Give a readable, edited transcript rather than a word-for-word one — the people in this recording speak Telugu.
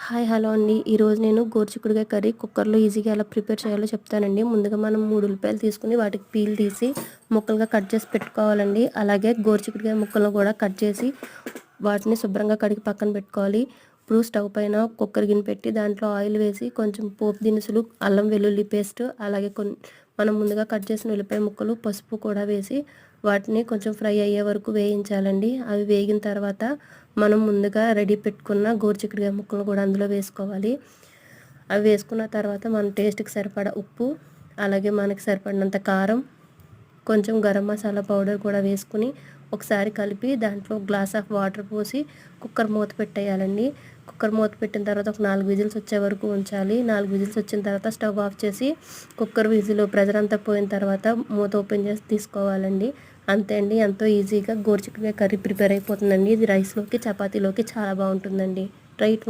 హాయ్ హలో అండి. ఈరోజు నేను గోరుచిక్కుడుకాయ కర్రీ కుక్కర్లో ఈజీగా ఎలా ప్రిపేర్ చేయాలో చెప్తానండి. ముందుగా మనం 3 ఉల్లిపాయలు తీసుకుని వాటికి పీల్ తీసి ముక్కలుగా కట్ చేసి పెట్టుకోవాలండి. అలాగే గోరుచిక్కుడుకాయ ముక్కలను కూడా కట్ చేసి వాటిని శుభ్రంగా కడిగి పక్కన పెట్టుకోవాలి. ఇప్పుడు స్టవ్ పైన కుక్కర్ గిన్నె పెట్టి దాంట్లో ఆయిల్ వేసి కొంచెం పోపు దినుసులు, అల్లం వెల్లుల్లి పేస్ట్, అలాగే మనం ముందుగా కట్ చేసిన ఉల్లిపాయ ముక్కలు, పసుపు కూడా వేసి వాటిని కొంచెం ఫ్రై అయ్యే వరకు వేయించాలండి. అవి వేగిన తర్వాత మనం ముందుగా రెడీ పెట్టుకున్న గోరుచిక్కుడుకాయ ముక్కలు కూడా అందులో వేసుకోవాలి. అవి వేసుకున్న తర్వాత మన టేస్ట్కి సరిపడా ఉప్పు, అలాగే మనకి సరిపడినంత కారం, కొంచెం గరం మసాలా పౌడర్ కూడా వేసుకుని ఒకసారి కలిపి దాంట్లో గ్లాస్ ఆఫ్ వాటర్ పోసి కుక్కర్ మూత పెట్టేయాలండి. కుక్కర్ మూత పెట్టిన తర్వాత ఒక 4 విజిల్స్ వచ్చే వరకు ఉంచాలి. 4 విజిల్స్ వచ్చిన తర్వాత స్టవ్ ఆఫ్ చేసి కుక్కర్ విజిల్ ప్రెజర్ అంతా పోయిన తర్వాత మూత ఓపెన్ చేసి తీసుకోవాలండి. అంతే అండి, ఎంతో ఈజీగా గోరుచిక్కుడుకాయ కర్రీ ప్రిపేర్ అయిపోతుందండి. ఇది రైస్లోకి, చపాతీలోకి చాలా బాగుంటుందండి. ట్రై